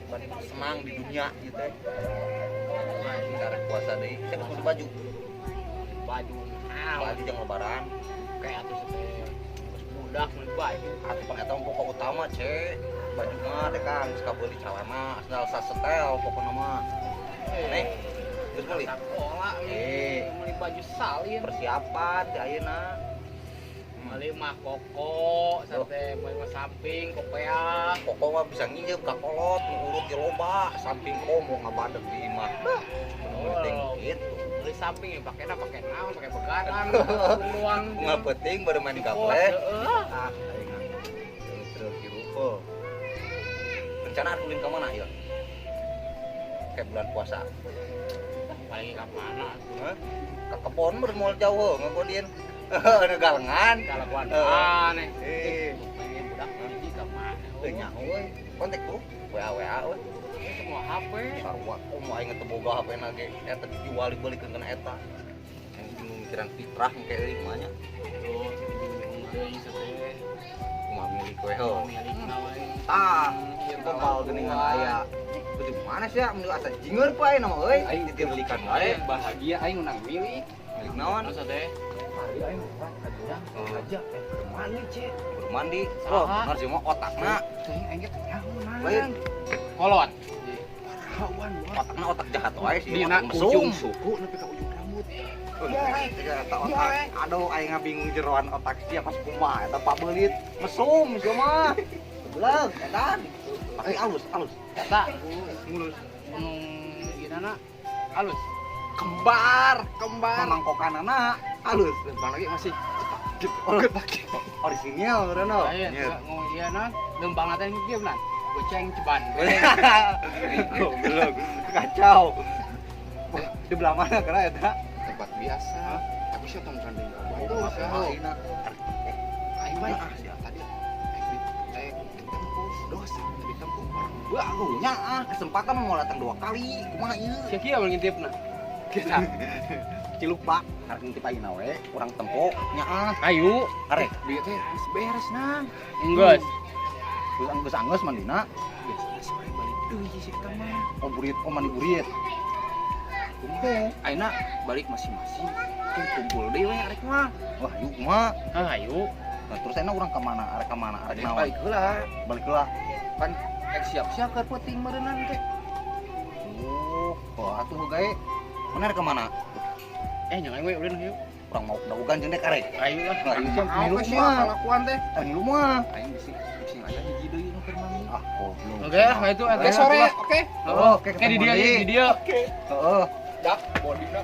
paling senang di dunia gitu teh. Nah, ini karek puasa deui. Cek beli baju. Baju Baju jangan lebaran. kayak atuh teh budak beli baju. Atuh pan eta pokok utama, Cek. Baju mah teh Kang geus kabeuli calana, asal sasetel pokona mah. Nih. Geus beli. Sekolah beli baju salin. Persiapan teh ayeuna. Beli mah koko, sampai beli mah samping, kopea. Koko mah bisa nginjep ka kolot, urut di loba, samping komo ngabadeg di imah. Penting gitu. Beli samping ya pakai naon, pakai beganan, doang. Nggak penting baru main gaple. Ah, terus kirupo. Rencana ulin ke mana ya? Kayak bulan puasa. Paling ke mana? Ke kebon baru mau jauh ngebodin. Galengan. Kalau kuan aneh. Pengen Budak hiji ke mana? teu nyaho euy. Kontak tuh. WA euy. Semua HP. Sarua mau aing teu boga HP na ge eta dijual dibeulikeun kana eta. Yang bingung mikiran fitrah engke euy mah nya. Terus bingung deui teh. Kumaha milik we ho. Milik naon? Tah, kepal geuningan aya. Beuti mana sih ya? Mending asa jingur pa ayeuna mah euy. Aing ditilikan Aing wae. bahagia aing menang milih. Milik naon? Terus teh Hari aing aja bermandi cek. Mandi. Oh, Saha? ngarji mah otakna. Teuing aing ge nyahonan. Lain. kolot. Rawan Otakna otak jahat wae sih. Dina otak ujung mesum. suku nepi ka ujung rambut. Eta otak. Aduh, aing bingung jeroan otak sia pas kumaha eta Pak Beulit. Mesum sih mah. Beuleuh, edan. Tapi alus. Eta Mulus. gimana? Halus. Kembar. Mamangkokanana alus. Lempang lagi masih gitu. Oget lagi. Orisinil urang. Ayo, ngomong iya na, lembang teh kieu nan. Goceng ceban. Goblok. Kacau. Di belah mana kena eta? Tempat biasa. Tapi sih tong randing. Oh, ayeuna. Aing mah tadi ditempus dosa ditempus bareng. Nya kesempatan mau datang 2 kali. Kumaha ieu? Sia kieu ngintipna. Kita Cilupa, harus ngintip ayeuna we, urang tempo nya Ayo, arek. Dia teh geus beres nang. enggeus. Geus anggeus mandina. Biasanya sore balik deui sih kita mah. Oh mandi burit. Kumpul. Ayeuna balik masing-masing. Kumpul deui we arek mah. Wah, yuk mah. Ayo. Nah, terus ayeuna urang ka mana? Arek ka mana? Arek naon? Balik heula. Balik heula. Kan siap-siap keur peuting meureunnan teh. Oh, atuh gawe. Mana arek ka mana? Jangan we ulin yuk. Urang mau daugan jeung dek arek. Ayo lah. Nah, ieu mah Apa sih kelakuan teh? Ngilu mah. Aing bising aja hiji deui nu keur mami. Ah, goblok. Oke lah, itu Oke sore, oke. Oke, Oke di dia di dia. Heeh. Dak bodina.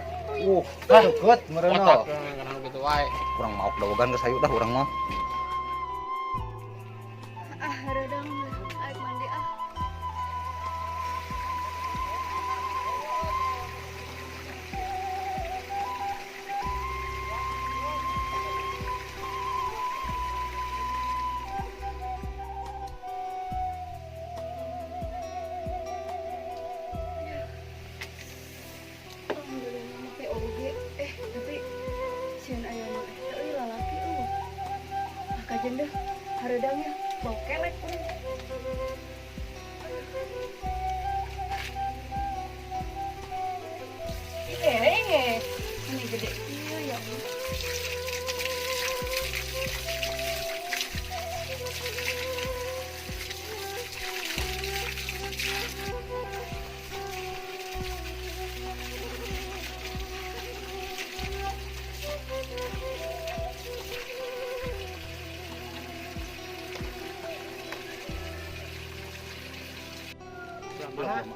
Deket meureuh. Otak kan gitu wae. Kurang mau daugan geus hayu dah urang mah. Redang air mandi ah. Alhamdulillah mah oge. Tapi sieun aya mah teu lalaki kajen deh hareudangnya bau kelek ini gede iya ya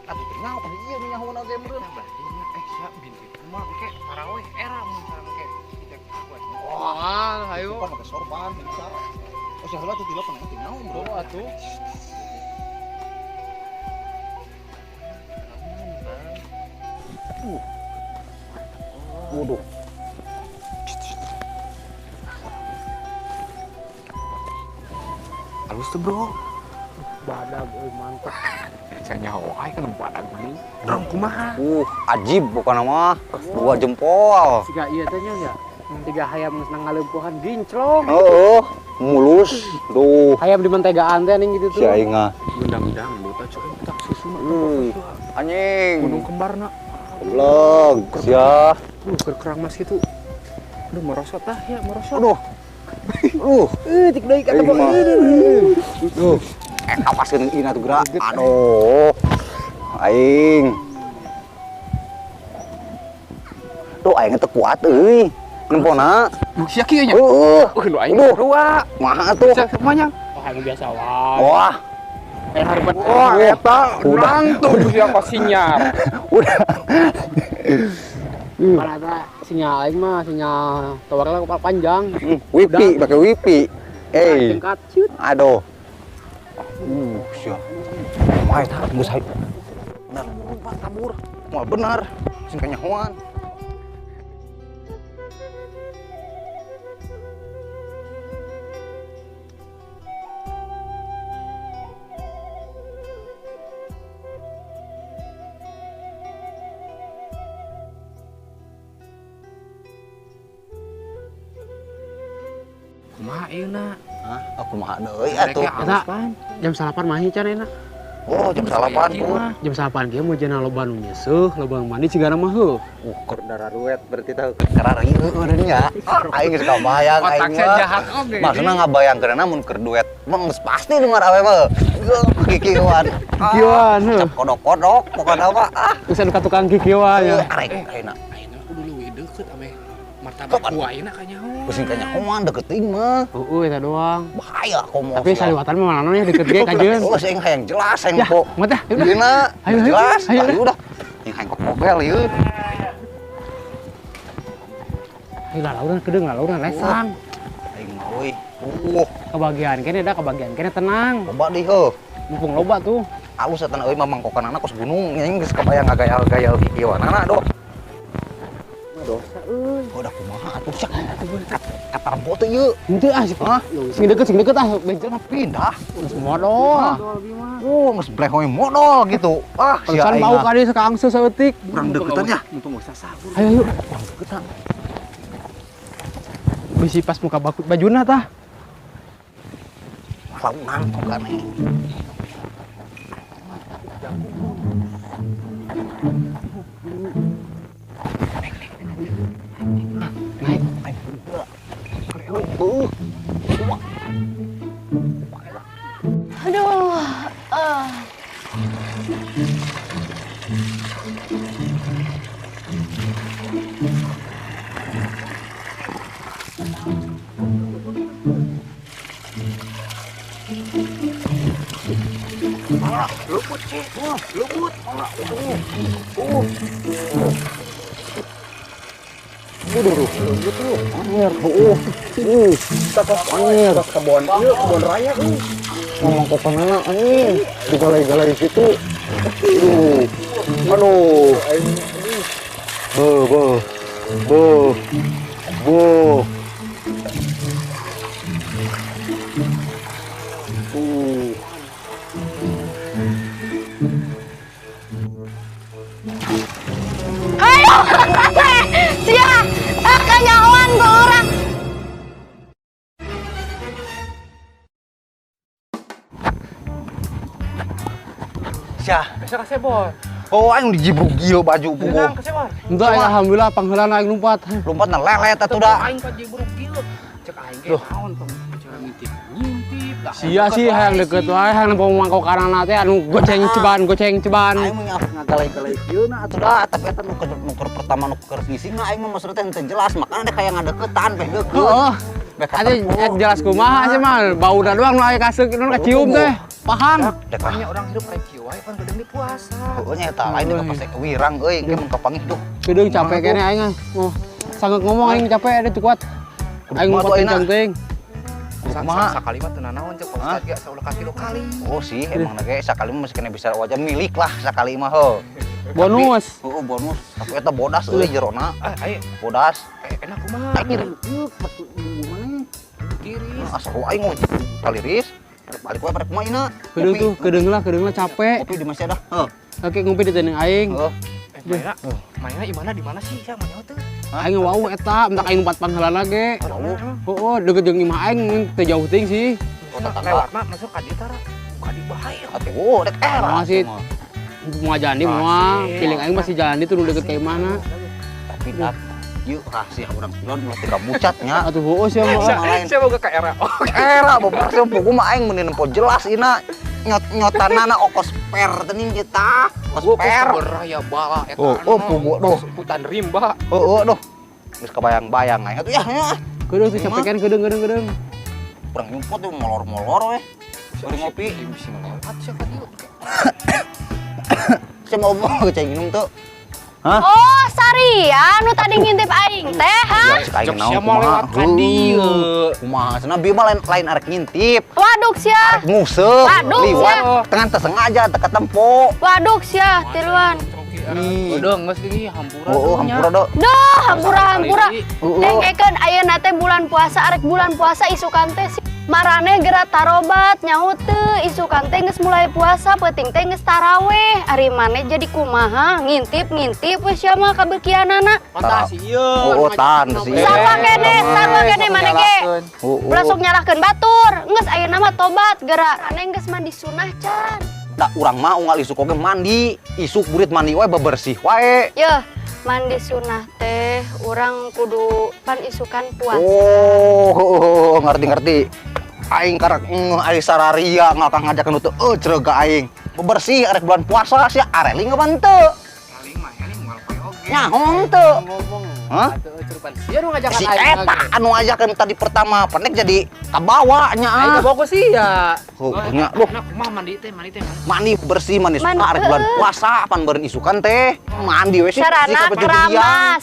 Atuh teh nyaho kan ieu nyahona ge meureun. Siap binti. Mah engke tarawih era mun engke kita kuat. Wah, ayo. Kan pakai sorban bisa. Oh, salah tuh dilap kan teh nyaho bro. Atuh. Waduh. Halus tuh bro. Badag mantap. Saya nyaho aing kan badag geuning. Dong kumaha? Ajib bukan mah. 2 jempol. Siga ieu teh nya 3 hayam geus nang ngaleupuhan ginclong. Oh. mulus. Duh, Kayak di mentegaan teh ning gitu si tuh. aing mah. Undang-undang buta cuy tak susu Anjing. gunung kembarna. Goblok, sia. Kerang mas gitu. Aduh merosot tah ya merosot. Aduh. Tik deui kata Aing mah. Duh. Kapaskeun ina tuh gerak. Aduh. Aing. Tuh aing teh kuat euy. Nempona. Sia kieu nya. Lu aing dua. Maha tuh. Semuanya. Oh, anu biasa wae. Wah, Harbat. Wah, eta Udah. nangtung siapa sinyal. udah. Mana eta sinyal aing mah sinyal towernya panjang. Wifi, pakai wifi. Tingkat cut. Aduh. Sia. Mah eta geus hayu. Benar. Tabur. Moal benar. Sing kanyahoan. Kumaha euna? Hah? Aku mah deui atuh. Eta jam 8 mah can enak. Oh, jam 8 tuh. Jam 8 ge mau jenah loba nu nyeusuh, loba mandi cigana mah heuh. Keur darah duet berarti teh kerar ieu eureun nya. Aing geus kabayang aing Otak saya mah. jahat oge. Maksudna ngabayangkeunna mun keur duet mah geus pasti dengar awe mah. Kikieuan. Kikieuan, heuh. Kodok-kodok pokona mah. Geus anu ka tukang kikieuan ya. Arek ayeuna. Ayeuna kudu leuwih deukeut ame martabak ku ayeuna ka nyaho. Pusing kanyahoan deket teuing mah. Eta doang. Bahaya komo. Tapi saliwatan mah mana ya deket ge kajeun. Oh, sing hayang jelas hayang Ya, po. mah tah, yaudah. Dina, Ayo, ayo, jelas. ayo, Ayo udah. Yang hayang kokobel ieu. Ayo lah lauran lesang. Aing mah euy. Kebagian kene da kebagian kene tenang. Loba deui heuh. Mumpung loba tuh. Alus eta euy mamang kokanana kos gunung, yang geus kabayang gayal-gayal kikieuanana doh. Dosa euy. Udah kumaha atuh sak. Kata rempo teh ieu. Henteu ah sih. Hah? Sing deket ah benjol mah Pindah. modal. Oh, geus blehoy modal gitu. Ah, sia Pesan aing. bau ka dieu sakaangse saeutik. Kurang deketan ya. Untung geus sabur. Ayo yuk. Bisi pas muka bajuna tah. Launan tongkane. Naik. Aduh, Luput sih. Luput. Kebon raya ngomong kokonana anjing digalai-galai situ. Aduh. Bo. ayo, sia, kanyahoan ke orang. Sia. Bisa kasih bol. Oh, aing dijibruk ieu baju puguh. Tenang kasih bol. Entah ya alhamdulillah pangheula aing lumpat. Lompatna lelet atuh da. Aing ka jibruk kieu. Cek aing ge naon tong bicara ngintip. Dah. Sia sih hayang deket wae hayang nempo mangkok karana teh anu goceng ceban. Aing mah ngagalai-galai ieu na atuh da, tapi eta nuker pertama nuker ngising aing mah maksudna teh henteu jelas, makanya kayak ngadeukeutan teh deukeut. Heeh. Ade jelas kumaha sih mah bauna doang nu aya kaseuk nu kacium teh. Paham? Dekanya Orang hidup kayak kieu wae pan gedeng di puasa. heueuh nya eta lain mah pasti kewirang euy, ge mun kapangih duh. Kedeung capek kene aing ah. Oh, sanggeuk ngomong aing capek ada teu kuat. Aing Kumaha tuh ngumpet ayeuna? penting. Kumaha? Sakali mah teu nanaon cek Pak Ustad ge saulah ka 3 kali. Oh sih, emang ge sakali mah masih kena bisa wajah milik lah sakali mah heuh. Bonus. Heueuh bonus, tapi eta bodas euy jerona. Ayo Bodas. enak kumaha? Aing Tiris. asa aing mah kaliris. Balik wae pada kumaha Kedeung lah capek. Kopi di masih ada. Heuh. Oke ngumpi di teuing aing. Heuh. Mainnya di mana sih? Ya, mana tuh? Aing wau eta, mentak aing 4 panghalanna ge. Heeh, deket jeung imah aing teu jauh teuing sih. Lewatna masuk ka dieu tara. Ka di bahaya. Atuh, dek Masih mau jandi moal, piling aing masih jalan itu deket ka imahna. Tapi dak yuk rahasia urang pilon ulah teu bucatnya. Atuh heueuh sia mah. Saya boga ka era. Era babar saya pugu mah aing meunin nempo jelas ina nyotanana okos per teuning kita. Okos per. Beraya bala eta. Oh pugu doh. Hutan rimba. Heueuh doh. Geus kabayang-bayang aing atuh ya. Kedeung tuh capekan kedeung. Urang nyumput tuh molor-molor we. Bari ngopi. Bisa lewat sia ka dieu. Saya mau cai minum tuh. Hah? Oh, Sari, anu tadi ngintip aing teh, ha? Cek aing Jok naon sia mau lewat ka dieu. Kumaha cenah bieu mah lain arek ngintip. Waduk sia. Nguseup, Waduh, liwat, tengan tersengaja teu ketempo. Waduk sia, tiluan. Udah geus gini hampura. Oh, hampura do. Duh, hampura-hampura. Heeh. Dengekeun ayeuna teh bulan puasa, arek bulan puasa isukan teh si marane geura tarobat nyaho teu isukan teh geus mulai puasa peuting teh geus taraweh. Ari mane jadi kumaha ngintip we sia mah kabeukianana. Fantasi ieu. Oh, tan sih. Sarwa kene mane ge. Ulah sok nyalahkeun batur. Geus ayeuna mah tobat geura rane geus mandi sunah can. Da urang mah unggal isuk oge mandi, isuk burit mandi wae bebersih wae. Yeuh, mandi sunah teh urang kudu pan isukan puasa. Oh, ngerti. Aing karek ari sararia ngakang ngajakeun teu cerega aing. Bebersih arek bulan puasa sia areling ngeban teu. Aling mah eling moal poe oge. Nyaho teu. Ngomong. Hah? Atuh cerupan sia nu ngajakan Si aing. eta anu ngajakeun tadi pertama, pendek jadi kabawa nya. Aing bogo sih ya. Oh, nya loh. Nah, kumaha mandi teh? Mandi bersih mandi suka Mandi, arek bulan puasa pan beureun isukan teh. Mandi we sih. Sarana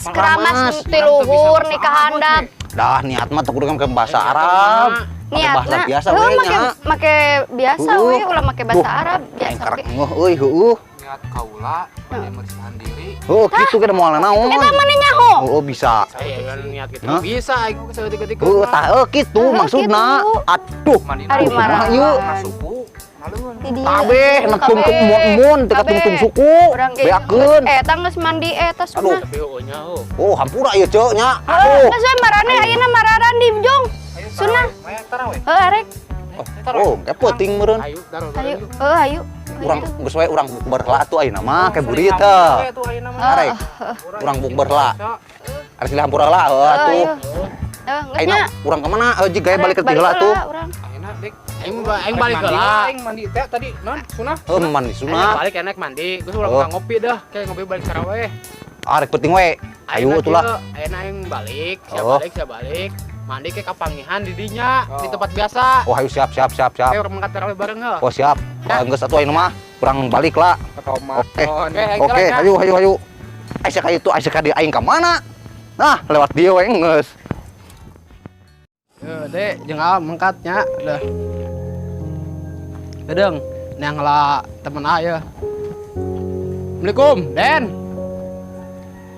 keramas ti luhur nikah handap. Dah niat mah teu kudu ke bahasa Arab. Pakai bahasa Niatna biasa heuh, we nya. make biasa we ulah make bahasa Arab Aing biasa karek ge. ngeuh euy heueuh. Niat kaula membersihkan diri. Oh, kitu ge moal naon. Eta mane nyaho? Oh, bisa. Saya kan niat gitu. Hah? Bisa aing saeutik-eutik. Tah kitu maksudna. kitu. Aduh. Mandi Ari marah. Yuk. suku. Maleueun. Di dieu. Kabeh neptun ke mun teu katung suku. Urang ge Beakeun. eta geus mandi eta sunah. Tapi heueuhnya heuh. Oh, hampura ieu ceu nya. Heuh, Aduh. geus we marane ayeuna mararan di Jong. Sunah. Maya tarawih. Heuh arek. Oh, kayak penting meureun. Ayo taruh. Ayo, ayo. Urang geus wae urang bukber heula atuh ayeuna mah kayak burit teh. Arek. Urang bukber heula. Ari silih hampura heula heuh atuh. Ayo. Geus Ayeuna nya. urang ka mana? Heuh jig gawe balik ke heula atuh. Urang. Ayeuna dek. Aing balik heula. Aing mandi teh tadi non sunah. Heuh mandi Aing sunah. balik enak mandi. Geus urang Oh. ka ngopi dah. Kayak ngopi balik taraweh. Arek penting we. Ayo atuh lah. Ayeuna aing balik, Oh. sia balik. Mandi ke kapangihan di dinya di tempat biasa. Oh, ayo siap. Kayak urang mangkat taraweh bareng heuh. Oh, siap. Geus atuh ayeuna mah urang balik lah. Oke. Aing Oke, jalan, ayo. Aisyah ka itu, Aisyah ka di aing ka mana? Nah, lewat dia we geus. Dek, jeung mangkatnya udah. Dedeng, neang lah temen aya. Assalamualaikum,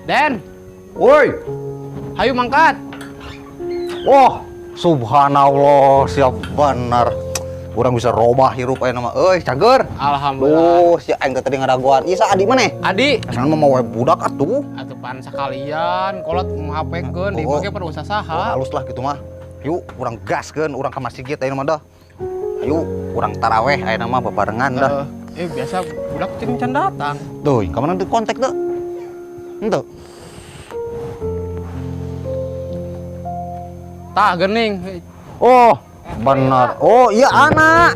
Den. Woi. Hayu mangkat. Wah, subhanallah, siap benar. Urang bisa robah hirup ayeuna mah. Euy, cager. Alhamdulillah. Si aing teh tadi ngadaguan. Ieu sa adi maneh? Adi, Asal mah mau budak atuh. atupan sekalian, kolot HP-keun di Oh. bage pada usaha Oh, saha. halus lah gitu mah. Yuk, urang gaskeun, urang ka masjid ayeuna mah dah. Ayo, urang taraweh ayeuna mah bebarengan dah. Biasa budak cing can datang. Tuh, ka mana teu kontak teu? Henteu. Tah geuning. Oh, benar. Oh, iya anak.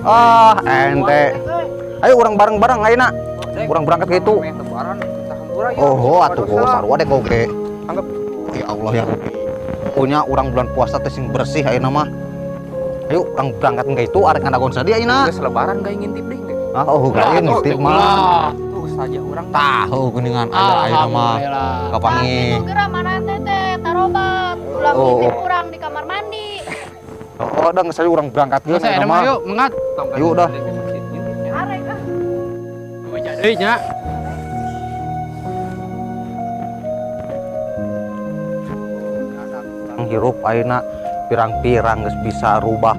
Ah, ente. Ayo urang bareng-bareng ayeuna. Urang berangkat gitu. Oh, atuh go sarua dek oge. Anggap. Ya Allah ya Rabbi. Punya urang bulan puasa teh sing bersih ayeuna mah. Ayo urang berangkat engke itu arek ngadagon sadia ayeuna. Geus lebaran gawe ngintip deh. Ah, oh gawe ngintip mah. Tuh saja urang Tahu geuningan aya ayeuna mah. Alhamdulillah. Kapangi. Itu geura marane teh tarobat. Ulang Oh. ngintip urang di kamar mandi. Oh, dah geus urang berangkat geus Saya ayeuna ada mah mah. yuk, mengat. Yuk dah. Arek ah. Jadi nya. Hirup ayeuna pirang-pirang geus bisa rubah